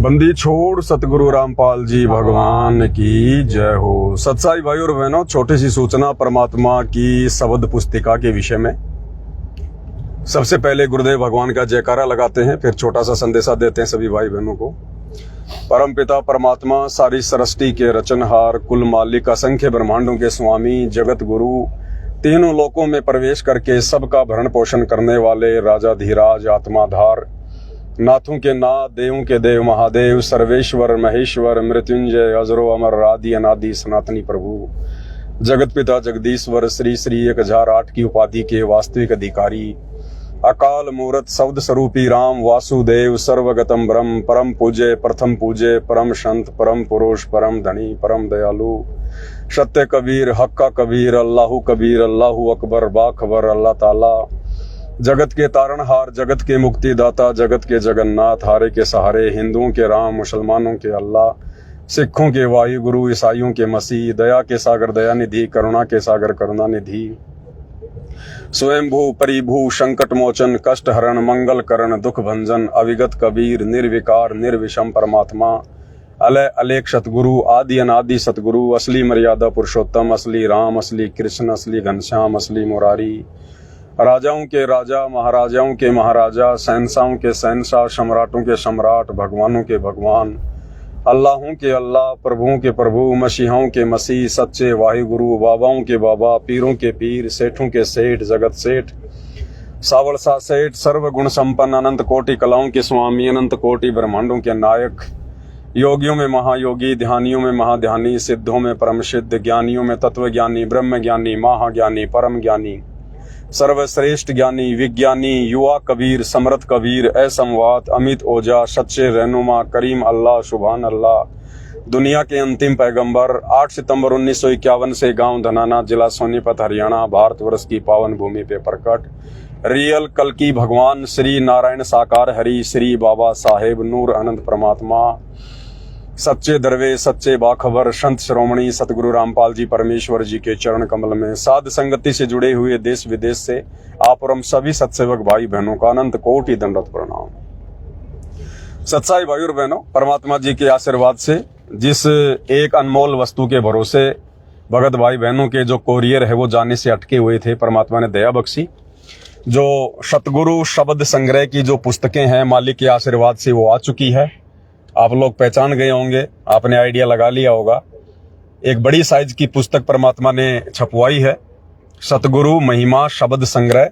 बंदी छोड़ सतगुरु रामपाल जी भगवान की जय हो। सत्साई भाई और बहनों, छोटी सी सूचना परमात्मा की शब्द पुस्तिका के विषय में। सबसे पहले गुरुदेव भगवान का जयकारा लगाते हैं, फिर छोटा सा संदेशा देते हैं सभी भाई बहनों को। परम पिता परमात्मा, सारी सृष्टि के रचनहार, कुल मालिक, असंख्य ब्रह्मांडों के स्वामी, जगत गुरु, तीनों लोकों में प्रवेश करके सबका भरण पोषण करने वाले राजा धीराज, आत्माधार, नाथों के नाथ, देवों के देव महादेव, सर्वेश्वर महेश्वर, मृत्युंजय, अजरो अमर, आदि अनादि सनातनी प्रभु, जगत पिता जगदीश्वर, श्री श्री 1008 की उपाधि के वास्तविक अधिकारी, अकाल मूर्त शब्द स्वरूपी राम वासुदेव, सर्वगतम ब्रह्म, परम पूज्य, प्रथम पूज्य, परम संत, परम पुरुष, परम धनी, परम दयालु, सत्य कबीर, हक्का कबीर, अल्लाहु कबीर, अल्लाहु अकबर, बाखबर, अल्लाह ताला, जगत के तारणहार, जगत के मुक्तिदाता, जगत के जगन्नाथ, हारे के सहारे, हिंदुओं के राम, मुसलमानों के अल्लाह, सिखों के वायु गुरु, ईसाइयों के मसीह, दया के सागर दया निधि, करुणा के सागर करुणा निधि, स्वयंभू परिभू, संकट मोचन, कष्ट हरण, मंगल करण, दुख भंजन, अविगत कबीर, निर्विकार निर्विषम परमात्मा, अलय अलेख सतगुरु, आदि अनादि सतगुरु, असली मर्यादा पुरुषोत्तम, असली राम, असली कृष्ण, असली घनश्याम, असली मुरारी, राजाओं के राजा, महाराजाओं के महाराजा, शहंशाहों के शहंशाह, सम्राटों के सम्राट, भगवानों के भगवान, अल्लाहों के अल्लाह, प्रभुओं के प्रभु, मसीहाओं के मसीह, सच्चे वाहिगुरु, बाबाओं के बाबा, पीरों के पीर, सेठों के सेठ, जगत सेठ, सावरसा सेठ, सर्व गुण संपन्न, अनंत कोटि कलाओं के स्वामी, अनंत कोटि ब्रह्मांडों के नायक, योगियों में महायोगी, ध्यानियों में महाध्यानी, सिद्धों में परम सिद्ध, ज्ञानियों में तत्व ज्ञानी, ब्रह्म ज्ञानी, महाज्ञानी, परम ज्ञानी, सर्वश्रेष्ठ ज्ञानी, विज्ञानी, युवा कबीर, समर्थ कबीर, असंवाद, अमित ओझा, सच्चे रहनुमा, करीम अल्लाह, सुभान अल्लाह, दुनिया के अंतिम पैगंबर, 8 सितंबर 1951 से गांव धनाना, जिला सोनीपत, हरियाणा, भारतवर्ष की पावन भूमि पे प्रकट, रियल कल की भगवान श्री नारायण साकार हरि, श्री बाबा साहेब नूर अनंत परमात्मा, सच्चे दरवे, सच्चे बाखबर, संत श्रोमणी सतगुरु रामपाल जी परमेश्वर जी के चरण कमल में साध संगति से जुड़े हुए देश विदेश से आप और हम सभी सत्सेवक भाई बहनों का अनंत कोटि दंडवत प्रणाम। सत्साई भाई और बहनों, परमात्मा जी के आशीर्वाद से जिस एक अनमोल वस्तु के भरोसे भगत भाई बहनों के जो कोरियर है वो जाने से अटके हुए थे, परमात्मा ने दया बख्शी। जो सतगुरु शब्द संग्रह की जो पुस्तकें हैं, मालिक के आशीर्वाद से वो आ चुकी है। आप लोग पहचान गए होंगे, आपने आइडिया लगा लिया होगा। एक बड़ी साइज की पुस्तक परमात्मा ने छपवाई है, सतगुरु महिमा शब्द संग्रह,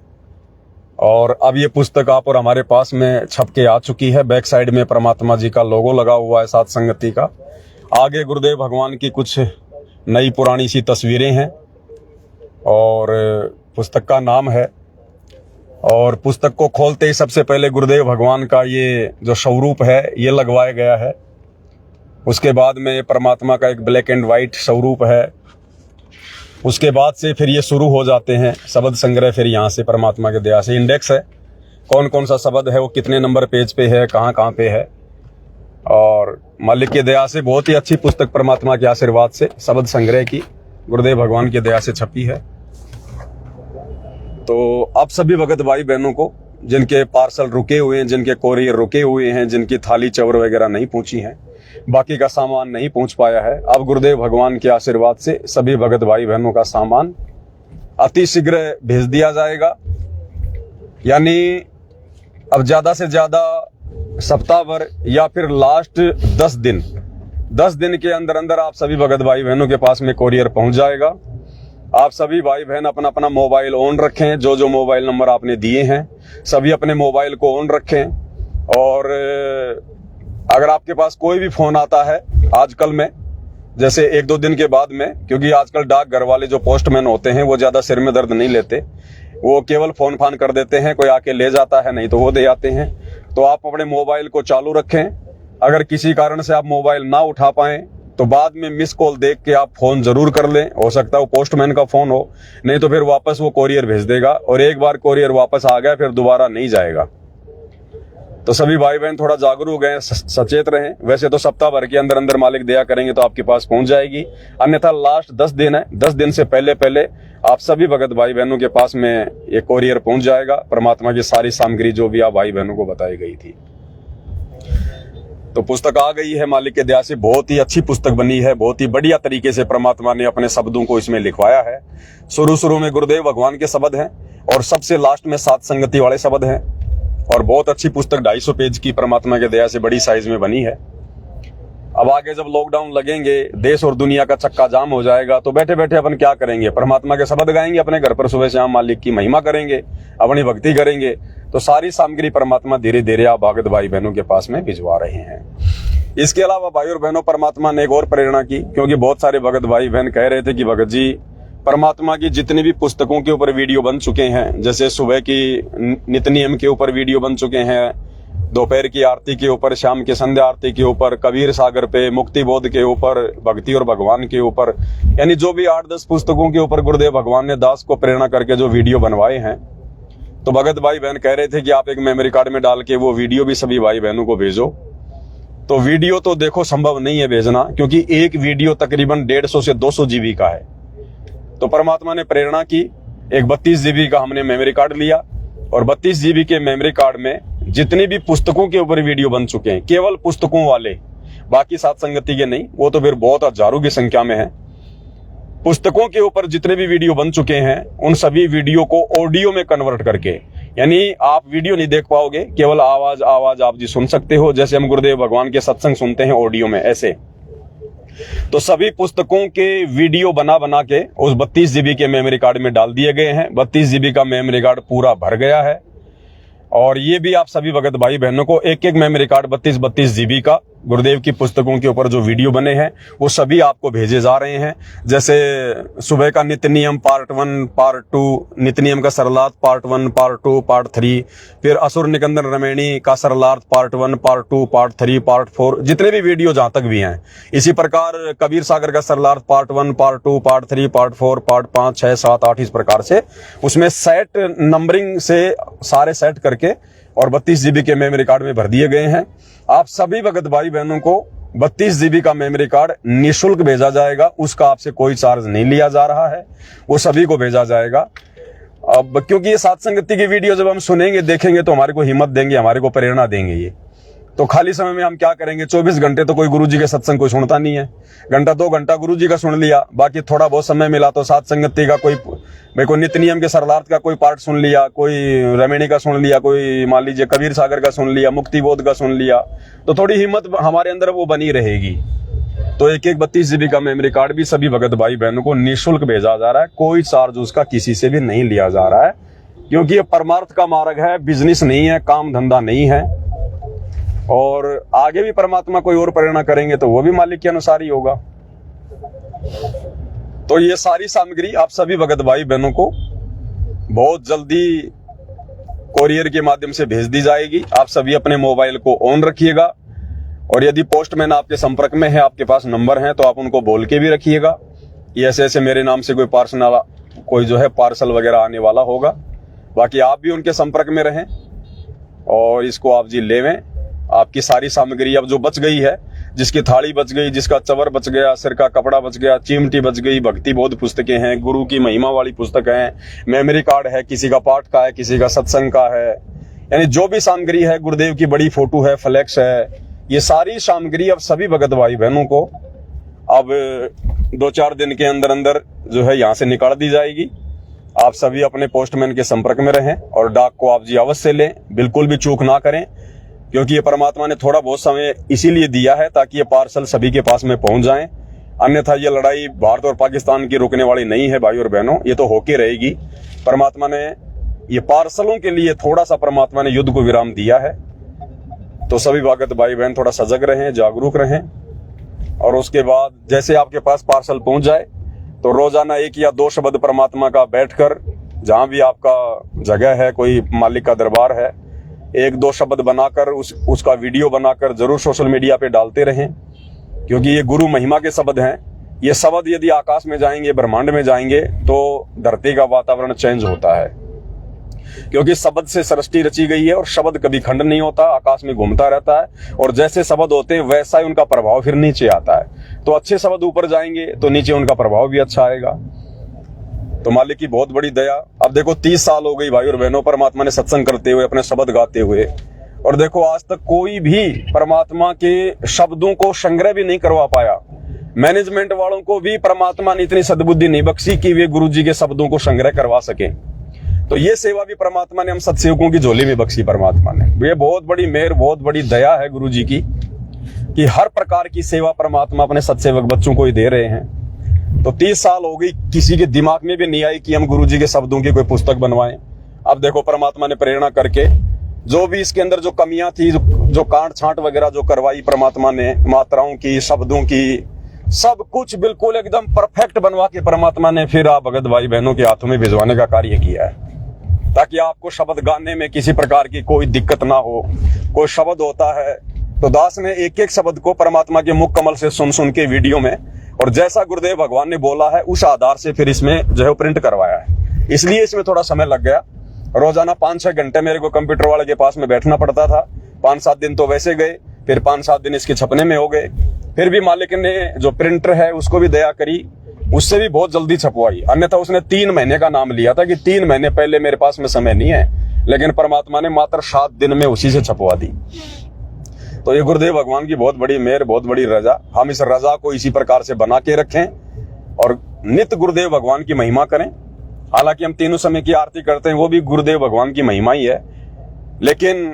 और अब ये पुस्तक आप और हमारे पास में छप के आ चुकी है। बैक साइड में परमात्मा जी का लोगो लगा हुआ है, साथ संगति का। आगे गुरुदेव भगवान की कुछ नई पुरानी सी तस्वीरें हैं और पुस्तक का नाम है। और पुस्तक को खोलते ही सबसे पहले गुरुदेव भगवान का ये जो स्वरूप है ये लगवाया गया है। उसके बाद में परमात्मा का एक ब्लैक एंड वाइट स्वरूप है। उसके बाद से फिर ये शुरू हो जाते हैं शब्द संग्रह। फिर यहाँ से परमात्मा के दया से इंडेक्स है, कौन कौन सा शब्द है, वो कितने नंबर पेज पे है, कहाँ कहाँ पे है। और मालिक की दया से बहुत ही अच्छी पुस्तक परमात्मा के आशीर्वाद से शब्द संग्रह की गुरुदेव भगवान की दया से छपी है। तो आप सभी भगत भाई बहनों को जिनके पार्सल रुके हुए हैं, जिनके कोरियर रुके हुए हैं, जिनकी थाली चवर वगैरह नहीं पहुंची है, बाकी का सामान नहीं पहुंच पाया है, अब गुरुदेव भगवान के आशीर्वाद से सभी भगत भाई बहनों का सामान अति शीघ्र भेज दिया जाएगा। यानी अब ज्यादा से ज्यादा सप्ताह भर या फिर लास्ट 10 दिन के अंदर अंदर आप सभी भगत भाई बहनों के पास में कोरियर पहुंच जाएगा। आप सभी भाई बहन अपना अपना मोबाइल ऑन रखें। जो मोबाइल नंबर आपने दिए हैं सभी अपने मोबाइल को ऑन रखें। और अगर आपके पास कोई भी फोन आता है आजकल में, जैसे 1-2 दिन के बाद में, क्योंकि आजकल डाकघर वाले जो पोस्टमैन होते हैं वो ज्यादा सिर में दर्द नहीं लेते, वो केवल फोन फान कर देते हैं, कोई आके ले जाता है, नहीं तो वो दे जाते हैं। तो आप अपने मोबाइल को चालू रखें। अगर किसी कारण से आप मोबाइल ना उठा पाएं तो बाद में मिस कॉल देख के आप फोन जरूर कर लें। हो सकता है वो पोस्टमैन का फोन हो, नहीं तो फिर वापस वो कोरियर भेज देगा, और एक बार कोरियर वापस आ गया फिर दोबारा नहीं जाएगा। तो सभी भाई बहन थोड़ा जागरूक हैं, सचेत रहें। वैसे तो सप्ताह भर के अंदर अंदर मालिक दया करेंगे तो आपके पास पहुंच जाएगी, अन्यथा लास्ट 10 दिन है, 10 दिन से पहले पहले आप सभी भगत भाई बहनों के पास में ये कोरियर पहुंच जाएगा। परमात्मा की सारी सामग्री जो भी आप भाई बहनों को बताई गई थी। तो पुस्तक आ गई है मालिक के दया से, बहुत ही अच्छी पुस्तक बनी है, बहुत ही बढ़िया तरीके से परमात्मा ने अपने शब्दों को इसमें लिखवाया है। शुरू में गुरुदेव भगवान के शब्द हैं और सबसे लास्ट में सात संगति वाले शब्द हैं, और बहुत अच्छी पुस्तक 250 पेज की परमात्मा के दया से बड़ी साइज में बनी है। अब आगे जब लॉकडाउन लगेंगे, देश और दुनिया का चक्का जाम हो जाएगा, तो बैठे बैठे अपन क्या करेंगे, परमात्मा के शब्द गाएंगे, अपने घर पर सुबह शाम मालिक की महिमा करेंगे, अपनी भक्ति करेंगे। तो सारी सामग्री परमात्मा धीरे धीरे आप भगत भाई बहनों के पास में भिजवा रहे हैं। इसके अलावा भाई और बहनों, परमात्मा ने एक और प्रेरणा की, क्योंकि बहुत सारे भगत भाई बहन कह रहे थे कि भगत जी परमात्मा की जितनी भी पुस्तकों के ऊपर वीडियो बन चुके हैं, जैसे सुबह की नित्य नियम के ऊपर वीडियो बन चुके हैं, दोपहर की आरती के ऊपर, शाम की संध्या आरती के ऊपर, कबीर सागर पे, मुक्ति बोध के ऊपर, भक्ति और भगवान के ऊपर, यानी जो भी 8-10 पुस्तकों के ऊपर गुरुदेव भगवान ने दास को प्रेरणा करके जो वीडियो बनवाए हैं, तो भगत भाई बहन कह रहे थे कि आप एक मेमोरी कार्ड में डाल के वो वीडियो भी सभी भाई बहनों को भेजो। तो वीडियो तो देखो संभव नहीं है भेजना, क्योंकि एक वीडियो तकरीबन 150 से 200 GB का है। तो परमात्मा ने प्रेरणा की, एक 32 GB का हमने मेमोरी कार्ड लिया, और 32 GB के मेमोरी कार्ड में जितनी भी पुस्तकों के ऊपर वीडियो बन चुके हैं, केवल पुस्तकों वाले, बाकी सात संगति के नहीं, वो तो फिर बहुत हजारों की संख्या में है। पुस्तकों के ऊपर जितने भी वीडियो बन चुके हैं, उन सभी वीडियो को ऑडियो में कन्वर्ट करके, यानी आप वीडियो नहीं देख पाओगे, केवल आवाज आप जी सुन सकते हो, जैसे हम गुरुदेव भगवान के सत्संग सुनते हैं ऑडियो में, ऐसे। तो सभी पुस्तकों के वीडियो बना के उस 32 GB के मेमोरी कार्ड में डाल दिए गए हैं। 32 GB का मेमोरी कार्ड पूरा भर गया है, और ये भी आप सभी भगत भाई बहनों को एक मेमोरी कार्ड 32 GB का गुरुदेव की पुस्तकों के ऊपर जो वीडियो बने हैं वो सभी आपको भेजे जा रहे हैं। जैसे सुबह का नित्य नियम पार्ट 1 पार्ट 2, नित्य नियम का सरलार्थ पार्ट 1 पार्ट 2 पार्ट 3, फिर असुर निकंदन रमैणी का सरलार्थ पार्ट 1 पार्ट 2 पार्ट 3 पार्ट 4, जितने भी वीडियो जहां तक भी हैं। इसी प्रकार कबीर सागर का सरलार्थ part 1 part 2 part 3 part 4 part 5 6 7 8, इस प्रकार से उसमें सेट नंबरिंग से सारे सेट करके और 32 GB के मेमोरी कार्ड में भर दिए गए हैं। आप सभी भगत भाई बहनों को 32 GB का मेमोरी कार्ड निःशुल्क भेजा जाएगा, उसका आपसे कोई चार्ज नहीं लिया जा रहा है, वो सभी को भेजा जाएगा। अब क्योंकि ये सात संगति की वीडियो जब हम सुनेंगे देखेंगे तो हमारे को हिम्मत देंगे, हमारे को प्रेरणा देंगे। ये तो खाली समय में हम क्या करेंगे, 24 घंटे तो कोई गुरुजी के सत्संग कोई सुनता नहीं है, घंटा 2 घंटा गुरुजी का सुन लिया, बाकी थोड़ा बहुत समय मिला तो सात संगति का कोई नित्य नियम के सरलार्थ का कोई पार्ट सुन लिया, कोई रमैणी का सुन लिया, कोई मान लीजिए कबीर सागर का सुन लिया, मुक्ति बोध का सुन लिया, तो थोड़ी हिम्मत हमारे अंदर वो बनी रहेगी। तो एक 32 GB का मेमोरी कार्ड भी सभी भगत भाई बहनों को निःशुल्क भेजा जा रहा है, कोई चार्ज उसका किसी से भी नहीं लिया जा रहा है, क्योंकि ये परमार्थ का मार्ग है, बिजनेस नहीं है, काम धंधा नहीं है। और आगे भी परमात्मा कोई और प्रेरणा करेंगे तो वो भी मालिक के अनुसार ही होगा। तो ये सारी सामग्री आप सभी भगत भाई बहनों को बहुत जल्दी कोरियर के माध्यम से भेज दी जाएगी। आप सभी अपने मोबाइल को ऑन रखिएगा, और यदि पोस्टमैन आपके संपर्क में है, आपके पास नंबर है, तो आप उनको बोल के भी रखिएगा कि ऐसे ऐसे मेरे नाम से कोई जो है पार्सल वगैरह आने वाला होगा। बाकी आप भी उनके संपर्क में रहें और इसको आप जी लेवें। आपकी सारी सामग्री अब जो बच गई है, जिसकी थाली बच गई, जिसका चवर बच गया, सिर का कपड़ा बच गया, चिमटी बच गई, भक्ति बोध पुस्तकें हैं, गुरु की महिमा वाली पुस्तक हैं, मेमोरी कार्ड है, किसी का पाठ का है, किसी का सत्संग का है, यानी जो भी सामग्री है, गुरुदेव की बड़ी फोटो है, फ्लैक्स है, ये सारी सामग्री अब सभी भगत भाई बहनों को अब 2-4 दिन के अंदर अंदर जो है यहाँ से निकाल दी जाएगी। आप सभी अपने पोस्टमैन के संपर्क में रहें और डाक को आप जी अवश्य लें, बिल्कुल भी चूक ना करें, क्योंकि ये परमात्मा ने थोड़ा बहुत समय इसीलिए दिया है ताकि ये पार्सल सभी के पास में पहुंच जाएं। अन्यथा ये लड़ाई भारत और पाकिस्तान की रुकने वाली नहीं है भाई और बहनों, ये तो होके रहेगी। परमात्मा ने ये पार्सलों के लिए थोड़ा सा परमात्मा ने युद्ध को विराम दिया है। तो सभी भगत भाई बहन थोड़ा सजग रहें, जागरूक रहें, और उसके बाद जैसे आपके पास पार्सल पहुंच जाए तो रोजाना 1 या 2 शब्द परमात्मा का बैठकर, जहां भी आपका जगह है, कोई मालिक का दरबार है, 1-2 शब्द बनाकर उसका वीडियो बनाकर जरूर सोशल मीडिया पे डालते रहें, क्योंकि ये गुरु महिमा के शब्द हैं। ये शब्द यदि आकाश में जाएंगे, ब्रह्मांड में जाएंगे, तो धरती का वातावरण चेंज होता है, क्योंकि शब्द से सृष्टि रची गई है और शब्द कभी खंड नहीं होता, आकाश में घूमता रहता है, और जैसे शब्द होते हैं वैसा ही उनका प्रभाव फिर नीचे आता है। तो अच्छे शब्द ऊपर जाएंगे तो नीचे उनका प्रभाव भी अच्छा आएगा। तो मालिक की बहुत बड़ी दया। अब देखो 30 साल हो गई भाई और बहनों, परमात्मा ने सत्संग करते हुए, अपने शब्द गाते हुए, और देखो आज तक कोई भी परमात्मा के शब्दों को संग्रह भी नहीं करवा पाया। मैनेजमेंट वालों को भी परमात्मा ने इतनी सद्बुद्धि नहीं बख्शी कि वे गुरु जी के शब्दों को संग्रह करवा सके। तो ये सेवा भी परमात्मा ने हम सत्सेवकों की झोली में बख्शी परमात्मा ने। ये बहुत बड़ी मेहर, बहुत बड़ी दया है गुरु जी की कि हर प्रकार की सेवा परमात्मा अपने सत्सेवक बच्चों को ही दे रहे हैं। तो 30 साल हो गई, किसी के दिमाग में भी नहीं आई कि हम गुरु जी के शब्दों की कोई पुस्तक बनवाएं। अब देखो परमात्मा ने प्रेरणा करके जो भी इसके अंदर जो कमियां थी, जो काट छांट वगैरह जो करवाई परमात्मा ने, मात्राओं की, शब्दों की, सब कुछ बिल्कुल एकदम परफेक्ट बनवा के परमात्मा ने फिर आप भगत भाई बहनों के हाथों में भिजवाने का कार्य किया है, ताकि आपको शब्द गाने में किसी प्रकार की कोई दिक्कत ना हो। कोई शब्द होता है तो दास ने एक एक शब्द को परमात्मा के मुख कमल से सुन सुन के वीडियो में, और जैसा गुरुदेव भगवान ने बोला है उस आधार से फिर इसमें जो है प्रिंट करवाया है। इसलिए इसमें थोड़ा समय लग गया। रोजाना 5-6 घंटे मेरे को कंप्यूटर वाले के पास में बैठना पड़ता था। 5-7 दिन तो वैसे गए, फिर 5-7 दिन इसके छपने में हो गए। फिर भी मालिक ने जो प्रिंटर है उसको भी दया करी, उससे भी बहुत जल्दी छपवाई। अन्यथा उसने 3 महीने का नाम लिया था कि 3 महीने पहले मेरे पास में समय नहीं है, लेकिन परमात्मा ने मात्र 7 दिन में उसी से छपवा दी। तो ये गुरुदेव भगवान की बहुत बड़ी मेहर, बहुत बड़ी रजा। हम इस रजा को इसी प्रकार से बना के रखें और नित्य गुरुदेव भगवान की महिमा करें। हालांकि हम 3 समय की आरती करते हैं, वो भी गुरुदेव भगवान की महिमा ही है, लेकिन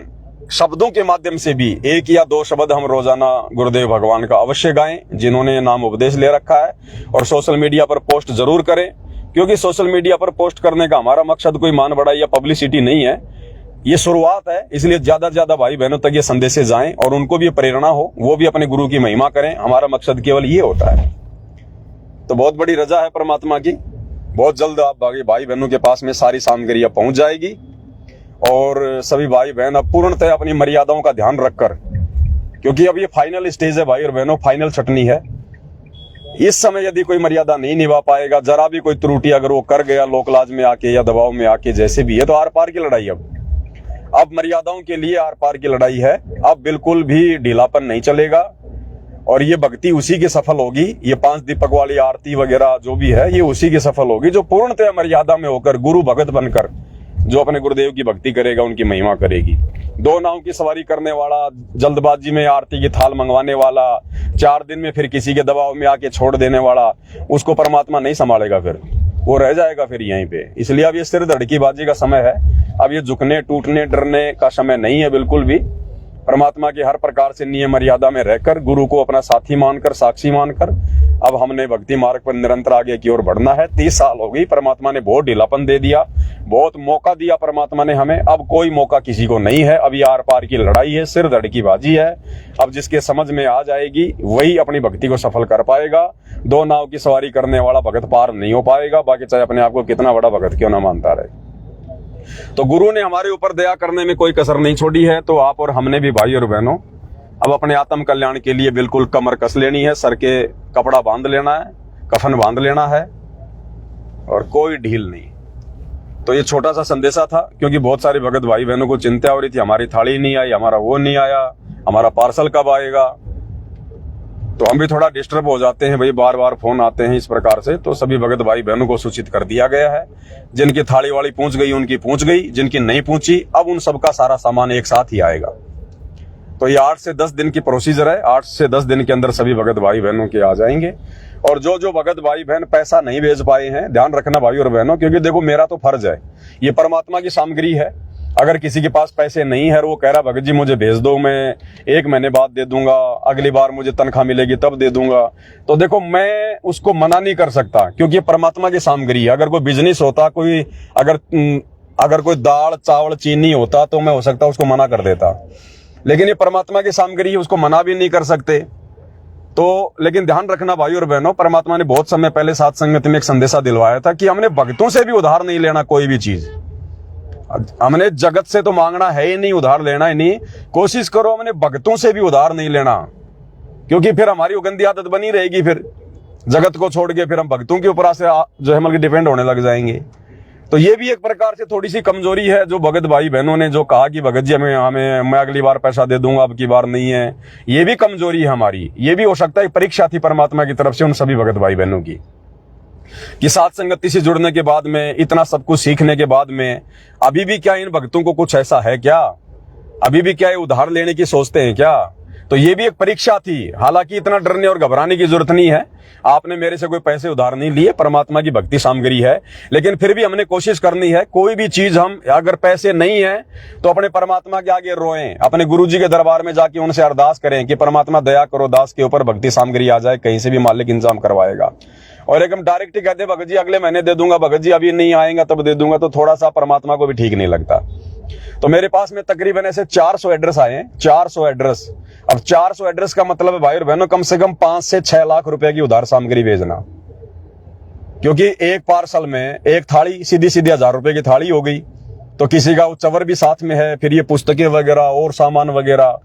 शब्दों के माध्यम से भी 1 या 2 शब्द हम रोजाना गुरुदेव भगवान का अवश्य गाएं, जिन्होंने नाम उपदेश ले रखा है। और सोशल मीडिया पर पोस्ट जरूर करें, क्योंकि सोशल मीडिया पर पोस्ट करने का हमारा मकसद कोई मान बढ़ाई या पब्लिसिटी नहीं है, ये शुरुआत है। इसलिए ज्यादा से ज्यादा भाई बहनों तक ये संदेशे जाएं और उनको भी प्रेरणा हो, वो भी अपने गुरु की महिमा करें। हमारा मकसद केवल ये होता है। तो बहुत बड़ी रजा है परमात्मा की। बहुत जल्द आप भाई बहनों के पास में सारी सामग्री अब पहुंच जाएगी, और सभी भाई बहन अब पूर्णतः अपनी मर्यादाओं का ध्यान रखकर, क्योंकि अब ये फाइनल स्टेज है भाई और बहनों, फाइनल छटनी है। इस समय यदि कोई मर्यादा नहीं निभा पाएगा, जरा भी कोई त्रुटि अगर वो कर गया लोकलाज में आके या दबाव में आके, जैसे भी है, तो आर पार की लड़ाई। अब मर्यादाओं के लिए आर पार की लड़ाई है। अब बिल्कुल भी ढीलापन नहीं चलेगा, और ये भक्ति उसी की सफल होगी। ये 5 दीपक वाली आरती वगैरह जो भी है, ये उसी की सफल होगी जो पूर्णतः मर्यादा में होकर, गुरु भगत बनकर जो अपने गुरुदेव की भक्ति करेगा, उनकी महिमा करेगी। 2 नाव की सवारी करने वाला, जल्दबाजी में आरती की थाल मंगवाने वाला, 4 दिन में फिर किसी के दबाव में आके छोड़ देने वाला, उसको परमात्मा नहीं संभालेगा, फिर वो रह जाएगा फिर यहीं पे। इसलिए अब ये सिर धड़की बाजी का समय है। अब ये झुकने, टूटने, डरने का समय नहीं है बिल्कुल भी। परमात्मा के हर प्रकार से नियम मर्यादा में रहकर, गुरु को अपना साथी मानकर, साक्षी मानकर, अब हमने भक्ति मार्ग पर निरंतर आगे की ओर बढ़ना है। 30 साल हो गई, परमात्मा ने बहुत ढीलापन दे दिया, बहुत मौका दिया परमात्मा ने हमें। अब कोई मौका किसी को नहीं है। अब ये आर पार की लड़ाई है, सिर धड़की बाजी है। अब जिसके समझ में आ जाएगी वही अपनी भक्ति को सफल कर पाएगा। 2 नाव की सवारी करने वाला भगत पार नहीं हो पाएगा, बाकी चाहे अपने आप को कितना बड़ा भगत क्यों ना मानता रहे। तो गुरु ने हमारे ऊपर दया करने में कोई कसर नहीं छोड़ी है। तो आप और हमने भी भाई और बहनों अब अपने आत्म कल्याण के लिए बिल्कुल कमर कस लेनी है, सर के कपड़ा बांध लेना है, कफन बांध लेना है, और कोई ढील नहीं। तो ये छोटा सा संदेशा था, क्योंकि बहुत सारे भगत भाई बहनों को चिंता हो रही थी, हमारी थाली नहीं आई, हमारा वो नहीं आया, हमारा पार्सल कब आएगा। तो हम भी थोड़ा डिस्टर्ब हो जाते हैं भाई, बार बार फोन आते हैं इस प्रकार से। तो सभी भगत भाई बहनों को सूचित कर दिया गया है। जिनकी थाली वाली पहुंच गई उनकी पहुंच गई, जिनकी नहीं पहुंची अब उन सबका सारा सामान एक साथ ही आएगा। तो ये 8 से 10 दिन की प्रोसीजर है। 8 से 10 दिन के अंदर सभी भगत भाई बहनों के आ जाएंगे। और जो भगत भाई बहन पैसा नहीं भेज पाए हैं, ध्यान रखना भाई और बहनों, क्योंकि देखो मेरा तो फर्ज है, ये परमात्मा की सामग्री है। अगर किसी के पास पैसे नहीं है और वो कह रहा भगत जी मुझे भेज दो, मैं 1 महीने बाद दे दूंगा, अगली बार मुझे तनख्वाह मिलेगी तब दे दूंगा, तो देखो मैं उसको मना नहीं कर सकता, क्योंकि ये परमात्मा की सामग्री है। अगर कोई बिजनेस होता, कोई अगर कोई दाल चावल चीनी होता तो मैं हो सकता उसको मना कर देता, लेकिन ये परमात्मा की सामग्री है, उसको मना भी नहीं कर सकते। तो लेकिन ध्यान रखना भाई और बहनों, परमात्मा ने बहुत समय पहले सात संगत में एक संदेशा दिलवाया था कि हमने भक्तों से भी उधार नहीं लेना कोई भी चीज। हमने जगत से तो मांगना है ही नहीं, उधार लेना ही नहीं। कोशिश करो हमने भक्तों से भी उधार नहीं लेना, क्योंकि फिर हमारी वो गंदी आदत बनी रहेगी। फिर जगत को छोड़ के फिर हम भक्तों के ऊपर से जो है मतलब डिपेंड होने लग जाएंगे। तो ये भी एक प्रकार से थोड़ी सी कमजोरी है जो भगत भाई बहनों ने जो कहा कि भगत जी मैं अगली बार पैसा दे दूंगा, अब की बार नहीं है, ये भी कमजोरी है हमारी। ये भी हो सकता है परीक्षा थी परमात्मा की तरफ से उन सभी भगत भाई बहनों की, कि साथ संगति से जुड़ने के बाद में, इतना सब कुछ सीखने के बाद में अभी भी क्या इन भक्तों को कुछ ऐसा है क्या अभी भी क्या है, उधार लेने की सोचते हैं क्या? तो ये भी एक परीक्षा थी। हालांकि इतना डरने और घबराने की जरूरत नहीं है, आपने मेरे से कोई पैसे उधार नहीं लिए, परमात्मा की भक्ति सामग्री है। लेकिन फिर भी हमने कोशिश करनी है, कोई भी चीज हम अगर पैसे नहीं है तो अपने परमात्मा के आगे रोएं, अपने गुरुजी के दरबार में जाके उनसे अरदास करें कि परमात्मा दया करो, दास के ऊपर भक्ति सामग्री आ जाए, कहीं से भी मालिक इंतजाम करवाएगा। और एकदम डायरेक्ट ही कहते भगत जी अगले महीने दे दूंगा, भगत जी अभी नहीं आएगा तब दे दूंगा, तो थोड़ा सा परमात्मा को भी ठीक नहीं लगता। तो मेरे पास में तकरीबन ऐसे 400 एड्रेस आए हैं, 400 एड्रेस। अब 400 एड्रेस का मतलब है भाई और बहनों, कम से कम 5 से 6 लाख रुपए की उधार सामग्री भेजना, क्योंकि एक पार्सल में एक थाली सीधी सीधी 1000 रुपए की थाली हो गई। तो किसी का चवर भी साथ में है, फिर ये पुस्तकें वगैरह और सामान वगैरह।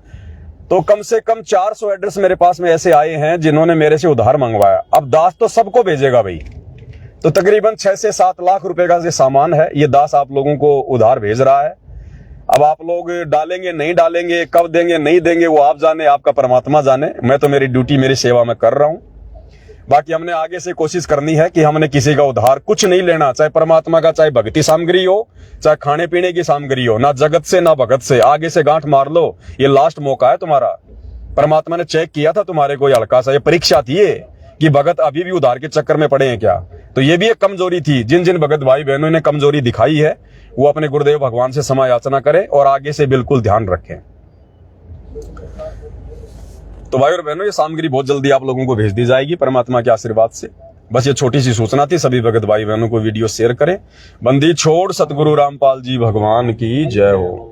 तो कम से कम 400 एड्रेस मेरे पास में ऐसे आए हैं जिन्होंने मेरे से उधार मंगवाया। अब दास तो सबको भेजेगा भाई, तो तकरीबन 6 से 7 लाख रुपए का ये सामान है, ये दास आप लोगों को उधार भेज रहा है। अब आप लोग डालेंगे नहीं डालेंगे, कब देंगे नहीं देंगे, वो आप जाने, आपका परमात्मा जाने। मैं तो मेरी ड्यूटी, मेरी सेवा में कर रहा हूं। बाकी हमने आगे से कोशिश करनी है कि हमने किसी का उधार कुछ नहीं लेना, चाहे परमात्मा का, चाहे भक्ति सामग्री हो, चाहे खाने पीने की सामग्री हो, ना जगत से ना भगत से। आगे से गांठ मार लो, ये लास्ट मौका है तुम्हारा। परमात्मा ने चेक किया था तुम्हारे को हल्का सा, ये परीक्षा थी ये, कि भगत अभी भी उधार के चक्कर में पड़े हैं क्या। तो ये भी एक कमजोरी थी। जिन जिन भगत भाई बहनों ने कमजोरी दिखाई है वो अपने गुरुदेव भगवान से क्षमा याचना करें और आगे से बिल्कुल ध्यान रखें। तो भाई और बहनों, ये सामग्री बहुत जल्दी आप लोगों को भेज दी जाएगी परमात्मा के आशीर्वाद से। बस ये छोटी सी सूचना थी। सभी भगत भाई बहनों को वीडियो शेयर करें। बंदी छोड़ सतगुरु रामपाल जी भगवान की जय हो।